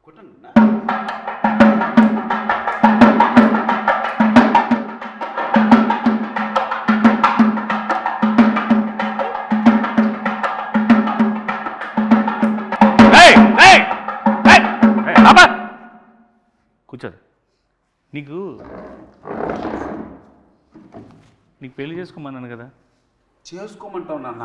కూర్చోదు. నీకు పెళ్లి చేసుకోమన్నాను కదా. చేసుకోమంటావు నాన్న.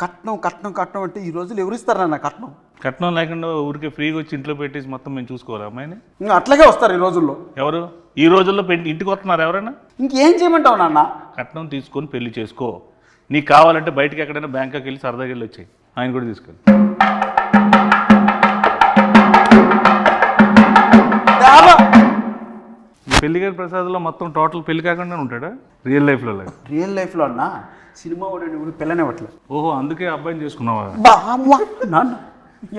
కట్నం కట్నం కట్నం అంటే ఈ రోజులు ఎవరు ఇస్తారు నాన్న కట్నం? కట్నం లేకుండా ఊరికే ఫ్రీగా వచ్చి ఇంట్లో పెట్టేసి మొత్తం మేము చూసుకోవాలి అమ్మాయిని. ఇంకా అట్లాగే వస్తారు ఈ రోజుల్లో. ఎవరు ఈ రోజుల్లో ఇంటికి వస్తున్నారు ఎవరైనా? ఇంకేం చేయమంటావు నాన్న? కట్నం తీసుకొని పెళ్లి చేసుకో. నీకు కావాలంటే బయటకి ఎక్కడైనా బ్యాంకాకి వెళ్ళి సరదాగా వెళ్ళి వచ్చాయి. ఆయన కూడా తీసుకెళ్ళి. పెళ్లిగారి ప్రసాద్లో మొత్తం టోటల్ పెళ్లి కాకుండా ఉంటాడా రియల్ లైఫ్లో? రియల్ లైఫ్లో అన్నా సినిమా వాడు పిల్లనివ్వట్లేదు. ఓహో, అందుకే అబ్బాయిని చేసుకున్నావా? నాన్న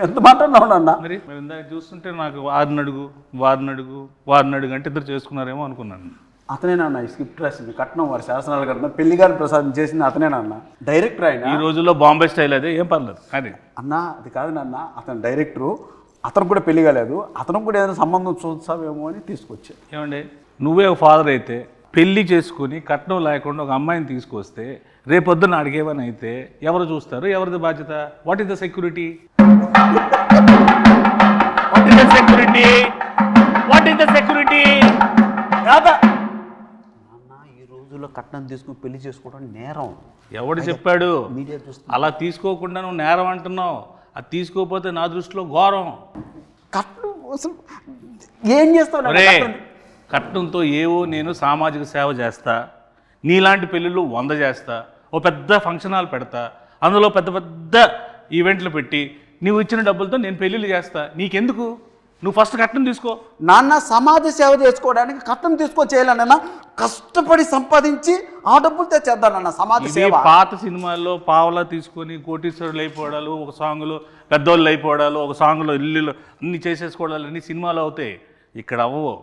ఎంత మాట్లాడినావు నాన్న? మరి ఇందాక చూస్తుంటే నాకు వారిని అడుగు అంటే ఇద్దరు చేసుకున్నారేమో అనుకున్నాను. అతనేనా ఈ స్క్రిప్ట్ రాసింది? కట్నం వారి శాసనాలు కట్టిన పెళ్లిగారి ప్రసాద్ చేసింది అతనేనా? డైరెక్టర్ ఆయన. ఈ రోజుల్లో బాంబే స్టైల్ అదే, ఏం పర్లేదు. అది అన్నా అది కాదు నాన్న, అతను డైరెక్టరు. అతను కూడా పెళ్లి కాలేదు, అతను కూడా ఏదైనా సంబంధం చూస్తావేమో అని తీసుకొచ్చా. ఏమండి, నువ్వే ఒక ఫాదర్ అయితే పెళ్లి చేసుకుని కట్నం లేకుండా ఒక అమ్మాయిని తీసుకొస్తే రేపొద్దున అడిగేవని అయితే ఎవరు చూస్తారు? ఎవరిది బాధ్యత? What is the security? ఈ రోజుల్లో కట్నం తీసుకుని పెళ్లి చేసుకోవడం నేరం. ఎవడు చెప్పాడు? మీడియా చూస్తే అలా తీసుకోకుండా నువ్వు నేరం అంటున్నావు. అది తీసుకోకపోతే నా దృష్టిలో ఘోరం. కట్నం అసలు ఏం చేస్తావు? కట్నంతో ఏవో నేను సామాజిక సేవ చేస్తా, నీలాంటి పెళ్ళిళ్ళు 100 చేస్తా, ఓ పెద్ద ఫంక్షన్ హాల్ పెడతా, అందులో పెద్ద పెద్ద ఈవెంట్లు పెట్టి నువ్వు ఇచ్చిన డబ్బులతో నేను పెళ్ళిళ్ళు చేస్తా. నీకెందుకు? నువ్వు ఫస్ట్ కట్నం తీసుకో. నాన్న సమాజ సేవ చేసుకోవడానికి కట్నం చేయాలన్నా కష్టపడి సంపాదించి ఆ డబ్బులు తెచ్చేద్దానన్న సమాజ సేవ. పాత సినిమాల్లో పావలా తీసుకొని కోటీశ్వరులు అయిపోవడాలు, ఒక సాంగ్లో పెద్దోళ్ళు అయిపోవడాలు, ఒక సాంగ్లో ఇల్లు అన్ని చేసేసుకోవడాలు అన్ని సినిమాలు అవుతాయి. ఇక్కడ అవ్వవు.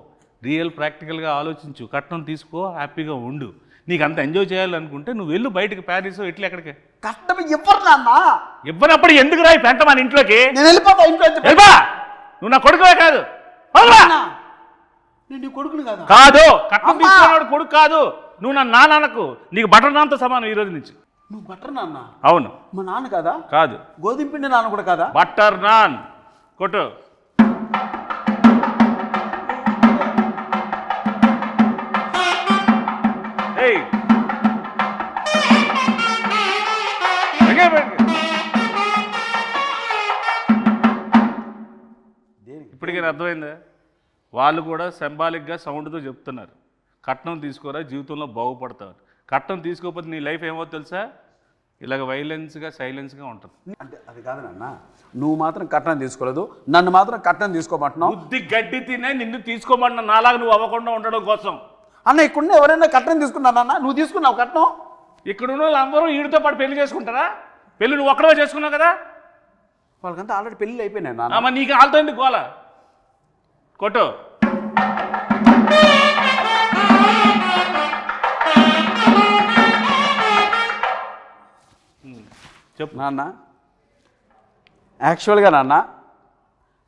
రియల్ ప్రాక్టికల్గా ఆలోచించు. కట్నం తీసుకో, హ్యాపీగా ఉండు. నీకు అంత ఎంజాయ్ చేయాలనుకుంటే నువ్వు వెళ్ళు బయటకు, ప్యారిస్ ఇట్లా ఎక్కడికి. కట్నం ఇవ్వరు నాన్న. ఇవ్వనప్పుడు ఎందుకు రాయి పెంట మన ఇంట్లోకి? నేను వెళ్ళిపోతా ఇంట్లో. నువ్వు నా కొడుకువే కాదు. నేను నీ కొడుకుని కాదు. కాదు, కట్నం తీసుకున్నాడు కొడుకు కాదు. నువ్వు నా నాన్నకు, నీకు బటర్ నాన్తో సమానం ఈ రోజు నుంచి. నువ్వు బటర్ నాన్న? అవును. మా నాన్న కదా? కాదు. గోధుమ పిండి నాన్న కూడా కాదా? బటర్ నాన్ కొట్టు. ఇప్పటికీ అర్థమైందా? వాళ్ళు కూడా సింబాలిక్గా సౌండ్తో చెప్తున్నారు, కట్నం తీసుకోరా జీవితంలో బాగుపడతావు. కట్నం తీసుకోకపోతే నీ లైఫ్ ఏమో తెలుసా? ఇలాగ వైలెన్స్గా సైలెన్స్గా ఉంటుంది. అంటే అది కాదు నాన్న, నువ్వు మాత్రం కట్నం తీసుకోలేదు, నన్ను మాత్రం కట్నం తీసుకోమంటున్నావు. బుద్ధి గడ్డి తినే నిన్ను తీసుకోమంటున్నా, నాలాగా నువ్వు అవ్వకుండా ఉండడం కోసం. అన్న ఇక్కడ ఎవరైనా కట్నం తీసుకున్నానన్నా? నువ్వు తీసుకున్నావు కట్నం? ఇక్కడ ఉన్న వాళ్ళందరూ వీడితో పాటు పెళ్లి చేసుకుంటారా? పెళ్లి నువ్వు ఒక్కడే చేసుకున్నావు కదా. వాళ్ళకంతా ఆల్రెడీ పెళ్ళి అయిపోయినాయి నాన్న. మరి నీకు వాళ్ళతో ఎందుకు గోల? కొట్టు. చెప్పు నాన్న. యాక్చువల్గా నాన్న,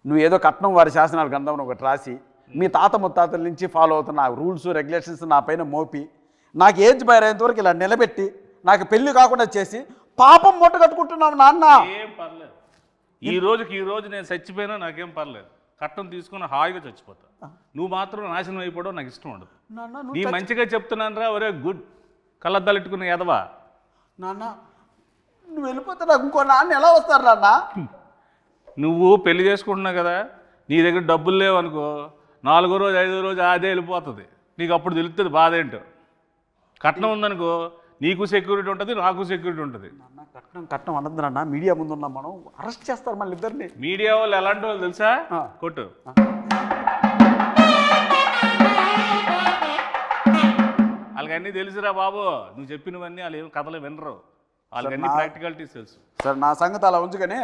నువ్వు ఏదో కట్నం వారి శాసనాల గ్రంథం ఒకటి రాసి మీ తాత ముత్తాతల నుంచి ఫాలో అవుతున్న రూల్స్ రెగ్యులేషన్స్ నా పైన మోపి నాకు ఏజ్ బయరేంత వరకు ఇలా నిలబెట్టి నాకు పెళ్లి కాకుండా చేసి పాపం మూట కట్టుకుంటున్నావు నాన్న. ఏం పర్లేదు, ఈ రోజు నేను చచ్చిపోయినా నాకేం పర్లేదు. కట్నం తీసుకుని హాయిగా చచ్చిపోతా. నువ్వు మాత్రం నాశనం అయిపోవడం నాకు ఇష్టం ఉండదు. నీ మంచిగా చెప్తున్నాను రా. ఒరే గుడ్ కళ్ళద్దాలెట్టుకున్న ఎదవా. నాన్న నువ్వు వెళ్ళిపోతే నాకు ఇంకో నాన్న ఎలా వస్తారు నాన్న? నువ్వు పెళ్లి చేసుకుంటున్నావు కదా, నీ దగ్గర డబ్బులు లేవనుకో, 4వ రోజు 5వ రోజు అదే వెళ్ళిపోతుంది. నీకు అప్పుడు తెలుస్తుంది బాధ ఏంటో. కట్నం ఉందనుకో, నీకు సెక్యూరిటీ ఉంటుంది, నాకు సెక్యూరిటీ ఉంటుంది. కట్నం కట్నం అనద్దు నాన్న, మీడియా ముందు ఉన్నాం మనం, అరెస్ట్ చేస్తారు మళ్ళీ ఇద్దరిని. మీడియా వాళ్ళు ఎలాంటి వాళ్ళు తెలుసా? కొట్టు. వాళ్ళకి అన్నీ తెలుసురా బాబు. నువ్వు చెప్పినవన్నీ వాళ్ళు ఏం కథలు వినరు. వాళ్ళకి అన్ని ప్రాక్టికాలిటీస్ తెలుసు. సరే నా సంగతి అలా ఉంచుకొని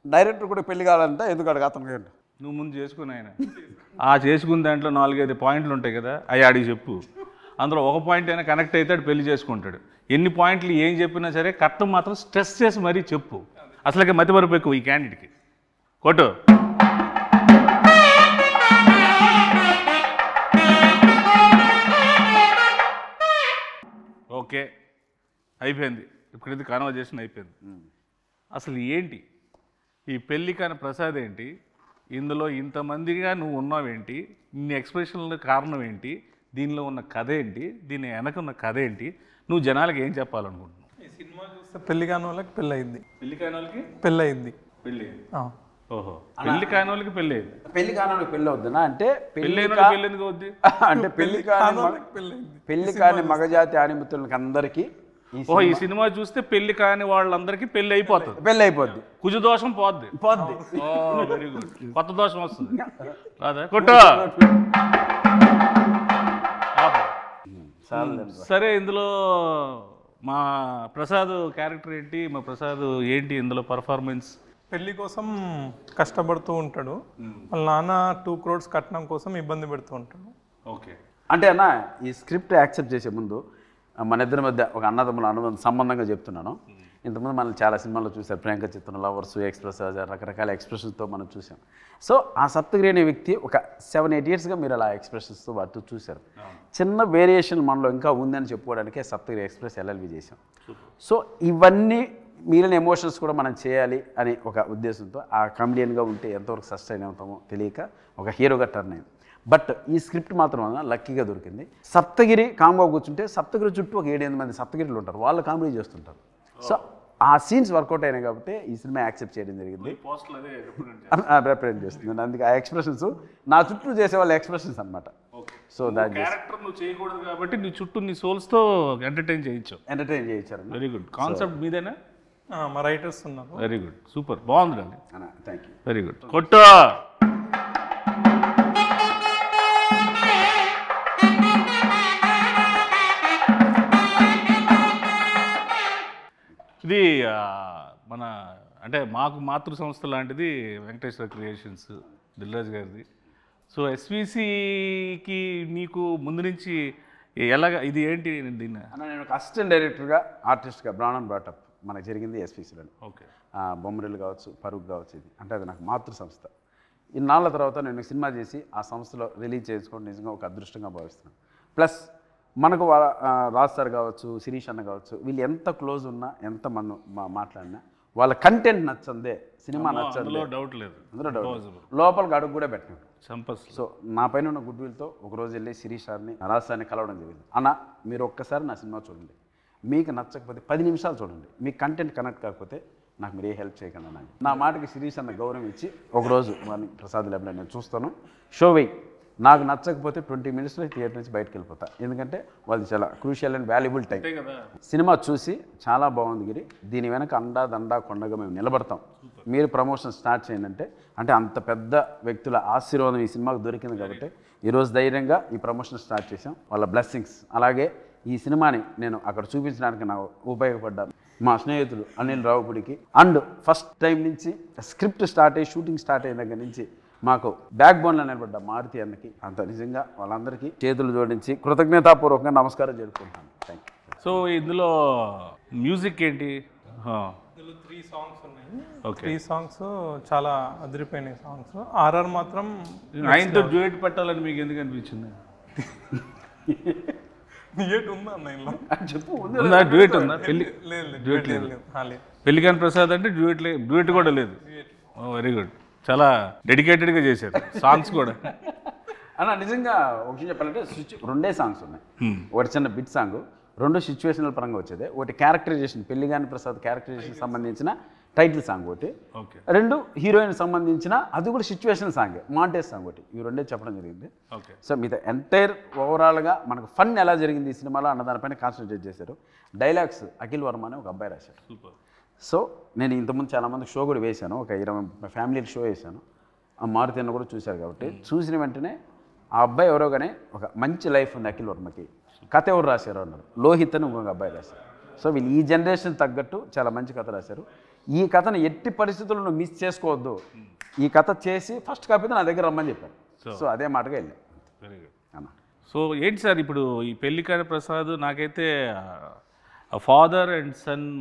డైరెక్టర్ కూడా పెళ్లి కావాలంటే ఎందుకు అడగ అతను? నువ్వు ముందు చేసుకుని ఆయన ఆ చేసుకున్న దాంట్లో 4-5 పాయింట్లు ఉంటాయి కదా, అవి అడిగి చెప్పు. అందులో ఒక పాయింట్ అయినా కనెక్ట్ అవుతాడు, పెళ్లి చేసుకుంటాడు. ఎన్ని పాయింట్లు ఏం చెప్పినా సరే కట్నం మాత్రం స్ట్రెస్ చేసి మరీ చెప్పు. అసలుకి మతిమరుపు ఎక్కువ ఈ క్యాండిడేట్కి. కొట్టు. అయిపోయింది, ఇప్పుడైతే కాన్వర్జేషన్ అయిపోయింది. అసలు ఏంటి ఈ పెళ్లి కాని ప్రసాద్ ఏంటి, ఇందులో ఇంతమందిగా నువ్వు ఉన్నావేంటి, ఇన్ని ఎక్స్ప్రెషన్ల కారణం ఏంటి, దీనిలో ఉన్న కథ ఏంటి, దీని వెనక ఉన్న కథ ఏంటి, నువ్వు జనాలకు ఏం చెప్పాలనుకుంటున్నావు? ఈ సినిమా చూస్తే పెళ్లి కాని వాళ్ళకి పెళ్ళి అయింది. పెళ్లి కాని వాళ్ళకి పెళ్ళి అయింది. పెళ్ళి. ఓహో, పెళ్లి కాని వాళ్ళకి పెళ్ళి అయింది. పెళ్లి కాని పెళ్ళి అవుతుందా అంటే పెళ్ళి ఎందుకు అవుద్ది? అంటే పెళ్లి కాని మగజాతి ఆనిమితులకి అందరికీ ఓహో, ఈ సినిమా చూస్తే పెళ్లి కాని వాళ్ళందరికీ పెళ్లి అయిపోతుంది, పెళ్ళి అయిపోద్ది, కుజు దోషం పోద్ది. వెరీ గుడ్, కొత్త దోషం వస్తుంది రాదా? కొట్టు. సరే, ఇందులో మా ప్రసాద్ క్యారెక్టర్ ఏంటి, మా ప్రసాద్ ఏంటి ఇందులో పర్ఫార్మెన్స్? పెళ్లి కోసం కష్టపడుతూ ఉంటాడు, వాళ్ళ నాన్న 2 crores కట్నం కోసం ఇబ్బంది పెడుతూ ఉంటాడు. ఓకే, అంటే అన్న ఈ స్క్రిప్ట్ యాక్సెప్ట్ చేసే ముందు మన ఇద్దరి మధ్య ఒక అన్నదమ్ముల అనుబంధ సంబంధంగా చెప్తున్నాను. ఇంతకుముందు మనం చాలా సినిమాల్లో చూసారు, ప్రియాంక చిత్రం, లవర్స్, ఎక్స్ప్రెస్, రకరకాల ఎక్స్ప్రెషన్స్తో మనం చూసాం. సో ఆ సప్తగిరి అనే వ్యక్తి ఒక 7-8 yearsగా మీరు అలా ఎక్స్ప్రెషన్స్తో వాటితో చూశారు. చిన్న వేరియేషన్ మనలో ఇంకా ఉందని చెప్పుకోవడానికే సప్తగిరి ఎక్స్ప్రెస్ ఎల్ఎల్బి చేశాం. సో ఇవన్నీ మీరైన ఎమోషన్స్ కూడా మనం చేయాలి అనే ఒక ఉద్దేశంతో ఆ కామెడియన్గా ఉంటే ఎంతవరకు సస్టైన్ అవుతామో తెలియక ఒక హీరోగా టర్న్ అయింది. బట్ ఈ స్క్రిప్ట్ మాత్రం లక్కీగా దొరికింది. సప్తగిరి కాంబో కూర్చుంటే సప్తగిరి చుట్టూ ఒక 7-8 మంది సప్తగిరిలు ఉంటారు, వాళ్ళు కామెడీ చేస్తుంటారు. సో ఆ సీన్స్ వర్కౌట్ అయినాయి కాబట్టి ఈ సినిమా యాక్సెప్ట్ చేయడం జరిగింది, రిప్రజెంట్ చేస్తుంది. అందుకే ఆ ఎక్స్ప్రెషన్స్ నా చుట్టూ చేసే వాళ్ళ ఎక్స్ప్రెషన్స్ అనమాట. సో దాని క్యారెక్టర్ నువ్వు చేయకూడదు కాబట్టి నీ చుట్టూ నీ సోల్స్తో ఎంటర్టైన్ చేయించారు. వెరీ గుడ్, కాన్సెప్ట్ మీదేనా? మా రైటర్స్ ఉన్నారు. వెరీ గుడ్, సూపర్, బాగుందండి. Thank you. వెరీ గుడ్, కొట్టు. ఇది మన అంటే మాకు మాతృ సంస్థ లాంటిది వెంకటేశ్వర క్రియేషన్స్, దిల్రాజ్ గారిది. సో ఎస్విసికి నీకు ముందు నుంచి ఎలాగ ఇది ఏంటి దీన్ని? నేను ఒక అసిస్టెంట్ డైరెక్టర్గా ఆర్టిస్ట్గా బ్రాండ్ బ్రాటప్ మనకు జరిగింది ఎస్విసిలో. ఓకే, బొమ్మరిల్లు కావచ్చు, పరుగు కావచ్చు, ఇది అంటే అది నాకు మాతృ సంస్థ. ఇన్నాళ్ళ తర్వాత నేను సినిమా చేసి ఆ సంస్థలో రిలీజ్ చేసుకోవడం నిజంగా ఒక అదృష్టంగా భావిస్తున్నాను. ప్లస్ మనకు రాజ్ సార్ కావచ్చు, శిరీష్ అన్న కావచ్చు, వీళ్ళు ఎంత క్లోజ్ ఉన్నా, ఎంత మనం మాట్లాడినా వాళ్ళ కంటెంట్ నచ్చందే, సినిమా నచ్చందే, డౌట్ లేదు, అందులో డౌట్, లోపలికి అడుగు కూడా పెట్టినాడు. సో నా పైన ఉన్న గుడ్ విల్తో ఒకరోజు వెళ్ళి శిరీష్ సార్ని, రాజ్ సార్ని కలవడం జరిగింది. అన్న మీరు ఒక్కసారి నా సినిమా చూడండి, మీకు నచ్చకపోతే 10 నిమిషాలు చూడండి, మీకు కంటెంట్ కనెక్ట్ కాకపోతే నాకు మీరు ఏ హెల్ప్ చేయకుండా నాకు నా మాటకి శిరీష్ అన్న గౌరవం ఇచ్చి ఒకరోజు వారిని ప్రసాద్ ల్యాబ్లో నేను చూస్తాను, షో వెయ్యి, నాకు నచ్చకపోతే 20 minutesలో థియేటర్ నుంచి బయటకు వెళ్ళిపోతా, ఎందుకంటే వాళ్ళది చాలా crucial and valuable time. Cinema చూసి చాలా బాగుంది గిరి, దీని వెనక అండా దండా కొండగా మేము నిలబడతాం, మీరు ప్రమోషన్ స్టార్ట్ చేయండి అంటే అంత పెద్ద వ్యక్తుల ఆశీర్వాదం ఈ సినిమాకు దొరికింది కాబట్టి ఈరోజు ధైర్యంగా ఈ ప్రమోషన్ స్టార్ట్ చేసాం. వాళ్ళ బ్లెస్సింగ్స్, అలాగే ఈ సినిమాని నేను అక్కడ చూపించడానికి నాకు ఉపయోగపడ్డాను మా స్నేహితుడు అనిల్ రావుపూడికి. అండ్ ఫస్ట్ టైం నుంచి స్క్రిప్ట్ స్టార్ట్ అయ్యి షూటింగ్ స్టార్ట్ అయిన దగ్గర నుంచి మాకు బ్యాక్ బోన్లో నిలబడ్డ మారుతి అన్నకి, అంత నిజంగా వాళ్ళందరికీ చేతులు జోడించి కృతజ్ఞతాపూర్వకంగా నమస్కారం జరుపుకుంటాను. Thank you. సో ఇందులో మ్యూజిక్ ఏంటి? ఇందులో 3 songs ఉన్నాయి. ఓకే, 3 songs చాలా అదిరిపోయినాయి సాంగ్స్. ఆర్ఆర్ మాత్రం ఆయనతో డ్యూయట్ పెట్టాలని మీకు ఎందుకు అనిపించింది? డ్యూయట్ ఉందా అన్న ఇందులో? చెప్పు, ఉందా డ్యూయట్ ఉందా? పెళ్లి కాని ప్రసాద్ అంటే డ్యూయట్ కూడా లేదు. వెరీ గుడ్, చాలా డెడికేటెడ్గా చేశారు సాంగ్స్ కూడా. అన్న నిజంగా ఒక విషయం చెప్పాలంటే 2 సాంగ్స్ ఉన్నాయి. ఒకటి చిన్న బిట్ సాంగ్, 2 సిచ్యువేషనల్ పరంగా వచ్చేది. ఒకటి క్యారెక్టరైజేషన్, పెళ్లిగాని ప్రసాద్ క్యారెక్టరైజేషన్ సంబంధించిన టైటిల్ సాంగ్ ఒకటి, 2 హీరోయిన్ సంబంధించిన అది కూడా సిచ్యువేషనల్ సాంగ్, మాంటేజ్ సాంగ్ ఒకటి, ఇవి 2 చెప్పడం జరిగింది. సో మీద ఎంటైర్ ఓవరాల్గా మనకు ఫన్ ఎలా జరిగింది ఈ సినిమాలో అన్న దానిపైన కాన్సన్ట్రేట్ చేశారు. డైలాగ్స్ అఖిల్ వర్మ అని ఒక అబ్బాయి రాశారు. సో నేను ఇంతకుముందు చాలామంది షో కూడా వేశాను, ఒక 20 ఫ్యామిలీ షో వేశాను. ఆ మారుతి అన్న కూడా చూశారు కాబట్టి చూసిన వెంటనే ఆ అబ్బాయి ఎవరో కానీ ఒక మంచి లైఫ్ ఉంది అఖిల్ వర్మకి, కథ ఎవరు రాశారు అన్నారు, లోహిత్ అని ఇంకొక అబ్బాయి రాశారు. సో వీళ్ళు ఈ జనరేషన్ తగ్గట్టు చాలా మంచి కథ రాశారు. ఈ కథను ఎట్టి పరిస్థితుల్లో మిస్ చేసుకోవద్దు, ఈ కథ చేసి ఫస్ట్ కాపీ నా దగ్గర రమ్మని చెప్పారు. సో అదే మాటగా వెళ్ళాను. వెరీ గుడ్ అన్న. సో ఏంటి సార్ ఇప్పుడు ఈ పెళ్లి కాని ప్రసాద్ నాకైతే ఫాదర్ అండ్ సన్